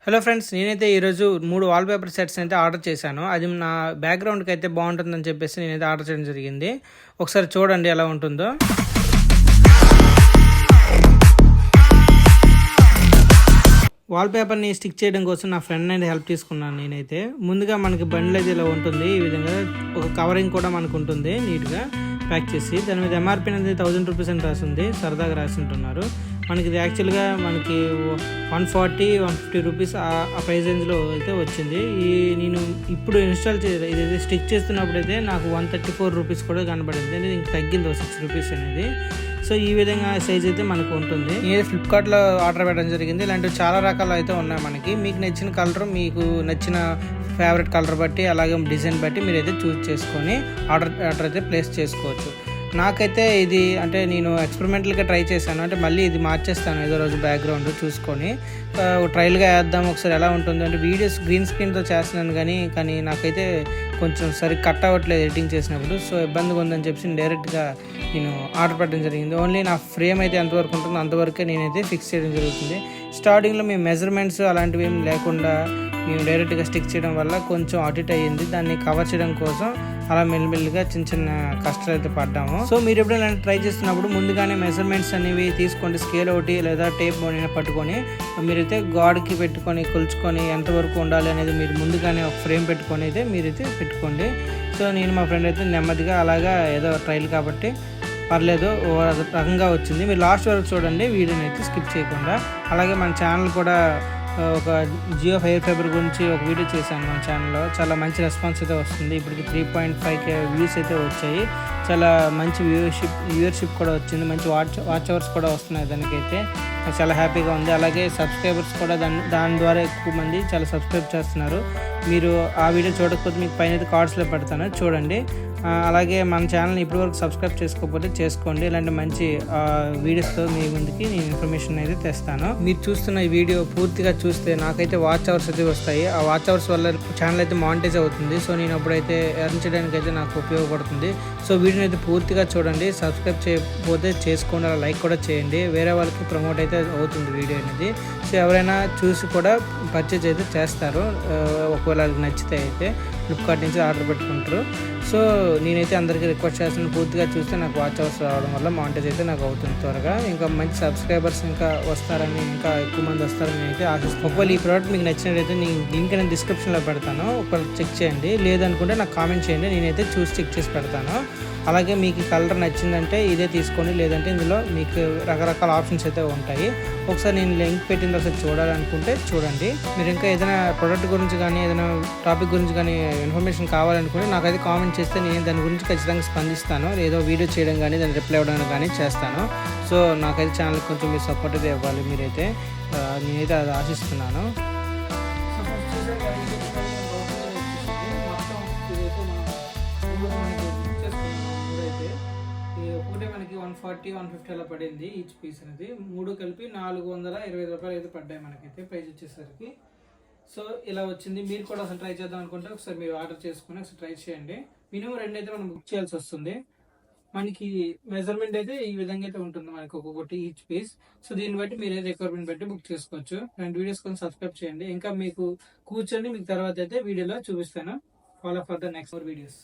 Hello friends, నేనైతే ఈరోజు 3 wallpaper sets అయితే ఆర్డర్ చేశాను. అది నా బ్యాక్‌గ్రౌండ్‌కి అయితే బాగుంటుందని చెప్పేసి నేనైతే ఆర్డర్ చేయడం జరిగింది. ఒకసారి చూడండి ఎలా ఉంటుందో. వాల్‌పేపర్‌ని స్టిక్ చేయడం కోసం నా ఫ్రెండ్ అనేది హెల్ప్ తీసుకున్నాను నేనైతే. ముందుగా మనకి బండిల్ అయితే ఇలా ఉంటుంది. ఈ విధంగా ఒక కవరింగ్ కూడా మనకు ఉంటుంది నీట్‌గా ప్యాక్ చేసి. దాని మీద ఎంఆర్‌పీ అనేది 1000 రూపీస్ అని రాసింది. సరదాగా రాసి ఉంటున్నారు. మనకి ఇది యాక్చువల్గా మనకి 140, 150 రూపీస్ ఆ ప్రైస్ రేంజ్లో అయితే వచ్చింది. నేను ఇప్పుడు ఇన్స్టాల్ ఇదైతే స్టిక్ చేస్తున్నప్పుడు అయితే నాకు 134 రూపీస్ కూడా కనబడింది. అనేది ఇంక తగ్గింది 6 రూపీస్ అనేది. సో ఈ విధంగా సైజ్ అయితే మనకు ఉంటుంది. నేను ఫ్లిప్కార్ట్లో ఆర్డర్ పెట్టడం జరిగింది. ఇలాంటివి చాలా రకాలు అయితే ఉన్నాయి మనకి. మీకు నచ్చిన కలర్, మీకు నచ్చిన ఫేవరెట్ కలర్ బట్టి, అలాగే డిజైన్ బట్టి మీరైతే చూస్ చేసుకొని ఆర్డర్ అయితే ప్లేస్ చేసుకోవచ్చు. నాకైతే ఇది అంటే నేను ఎక్స్పెరిమెంటల్గా ట్రై చేశాను. అంటే మళ్ళీ ఇది మార్చేస్తాను ఏదో రోజు బ్యాక్గ్రౌండ్ చూసుకొని ట్రయల్గా వేద్దాం ఒకసారి ఎలా ఉంటుంది అంటే. వీడియోస్ గ్రీన్ స్క్రీన్తో చేస్తున్నాను కానీ నాకైతే కొంచెం సరిగ్గా కట్ అవ్వట్లేదు ఎడిటింగ్ చేసినప్పుడు. సో ఇబ్బందిగా ఉందని చెప్పి డైరెక్ట్గా నేను ఆర్డర్ పెట్టడం జరిగింది. ఓన్లీ నా ఫ్రేమ్ అయితే ఎంతవరకు ఉంటుందో అంతవరకే నేనైతే ఫిక్స్ చేయడం జరుగుతుంది. స్టార్టింగ్లో మేము మెజర్మెంట్స్ అలాంటివి ఏం లేకుండా మేము డైరెక్ట్గా స్టిక్ చేయడం వల్ల కొంచెం ఆడిట్ అయ్యింది. దాన్ని కవర్ చేయడం కోసం అలా మెల్లిమెల్లిగా చిన్న చిన్న కష్టాలు అయితే పడ్డాము. సో మీరు ఎప్పుడైనా ట్రై చేస్తున్నప్పుడు ముందుగానే మెజర్మెంట్స్ అనేవి తీసుకోండి. స్కేల్ ఒకటి లేదా టేప్ అయినా పట్టుకొని మీరైతే గాడ్కి పెట్టుకొని కొలుచుకొని ఎంతవరకు ఉండాలి అనేది మీరు ముందుగానే ఒక ఫ్రేమ్ పెట్టుకొని అయితే మీరైతే పెట్టుకోండి. సో నేను మా ఫ్రెండ్ అయితే నెమ్మదిగా అలాగా ఏదో ట్రయల్ కాబట్టి పర్లేదు రకంగా వచ్చింది. మీరు లాస్ట్ వరకు చూడండి వీడియోని అయితే స్కిప్ చేయకుండా. అలాగే మన ఛానల్ కూడా ఒక జియో ఫైబర్ గురించి ఒక వీడియో చేశాను మన ఛానల్లో. చాలా మంచి రెస్పాన్స్ అయితే వస్తుంది. ఇప్పటికి 3.5K వ్యూస్ అయితే వచ్చాయి. చాలా మంచి వ్యూవర్షిప్ కూడా వచ్చింది. మంచి వాచ్ అవర్స్ కూడా వస్తున్నాయి. దానికైతే చాలా హ్యాపీగా ఉంది. అలాగే సబ్స్క్రైబర్స్ కూడా దాని ద్వారా ఎక్కువ మంది చాలా సబ్స్క్రైబ్ చేస్తున్నారు. మీరు ఆ వీడియో చూడకపోతే మీకు పైన అయితే కార్డ్స్లో పెడతాను చూడండి. అలాగే మన ఛానల్ని ఇప్పటివరకు సబ్స్క్రైబ్ చేసుకోకపోతే చేసుకోండి. ఇలాంటి మంచి వీడియోస్తో మీ ముందుకి నేను ఇన్ఫర్మేషన్ అయితే తెస్తాను. మీరు చూస్తున్న ఈ వీడియో పూర్తిగా చూస్తే నాకైతే వాచ్ అవర్స్ అయితే వస్తాయి. ఆ వాచ్ అవర్స్ వల్ల ఛానల్ అయితే మానిటైజ్ అవుతుంది. సో నేను అప్పుడైతే ఎర్న్ చేయడానికి అయితే నాకు ఉపయోగపడుతుంది. సో వీడియోని అయితే పూర్తిగా చూడండి. సబ్స్క్రైబ్ చేయకపోతే చేసుకోండి. అలా లైక్ కూడా చేయండి. వేరే వాళ్ళకి ప్రమోట్ అయితే అవుతుంది వీడియో అనేది. సో ఎవరైనా చూసి కూడా పర్చేజ్ అయితే చేస్తారు. ఒకవేళ అది నచ్చితే అయితే ఫ్లిప్కార్ట్ నుంచి ఆర్డర్ పెట్టుకుంటారు. సో నేనైతే అందరికీ రిక్వెస్ట్ చేస్తున్నాను, పూర్తిగా చూస్తే నాకు వాచ్ అవర్స్ రావడం వల్ల మానిటైజ్ అయితే నాకు అవుతుంది త్వరగా. ఇంకా మంచి సబ్స్క్రైబర్స్ ఇంకా వస్తారని, ఇంకా ఎక్కువ మంది వస్తారని అయితే ఆశిస్తాను. ఒకవేళ ఈ ప్రోడక్ట్ మీకు నచ్చినట్లయితే నేను లింక్ అనేది డిస్క్రిప్షన్లో పెడతాను. ఒకవేళ చెక్ చేయండి. లేదనుకుంటే నాకు కామెంట్ చేయండి, నేనైతే చూసి చెక్ చేసి పెడతాను. అలాగే మీకు ఈ కలర్ నచ్చిందంటే ఇదే తీసుకోండి, లేదంటే ఇందులో మీకు రకరకాల ఆప్షన్స్ అయితే ఉంటాయి. ఒకసారి నేను లింక్ పెట్టింది ఒకసారి చూడాలనుకుంటే చూడండి. మీరు ఇంకా ఏదైనా ప్రోడక్ట్ గురించి కానీ ఏదైనా టాపిక్ గురించి కానీ ఇన్ఫర్మేషన్ కావాలనుకుంటే నాకైతే కామెంట్ చేస్తే నేను దాని గురించి ఖచ్చితంగా స్పందిస్తాను. ఏదో వీడియో చేయడం కానీ దాన్ని రిప్లై ఇవ్వడం కానీ చేస్తాను. సో నాకైతే ఛానల్కి కొంచెం మీరు సపోర్ట్ అయితే ఇవ్వాలి మీరైతే. నేనైతే అది ఆశిస్తున్నాను. ఒకటే మనకి 140, 150 అలా పడింది ఈచ్ పీస్ అనేది. 3 కలిపి 425 రూపాయలు అయితే పడ్డాయి మనకైతే ప్రైస్ వచ్చేసరికి. సో ఇలా వచ్చింది. మీరు కూడా అసలు ట్రై చేద్దాం అనుకుంటే ఒకసారి మీరు ఆర్డర్ చేసుకుని ఒకసారి ట్రై చేయండి. మినిమం 2 అయితే మనం బుక్ చేయాల్సి వస్తుంది. మనకి మెజర్మెంట్ అయితే ఈ విధంగా అయితే ఉంటుంది మనకి ఒక్కొక్కటి ఈచ్ పీస్. సో దీన్ని బట్టి మీరు రిక్వైర్మెంట్ బట్టి బుక్ చేసుకోవచ్చు. అండ్ వీడియోస్ కొంచెం సబ్స్క్రైబ్ చేయండి. ఇంకా మీకు కూర్చొని మీకు తర్వాత అయితే వీడియోలో చూపిస్తాను. Follow for the next videos.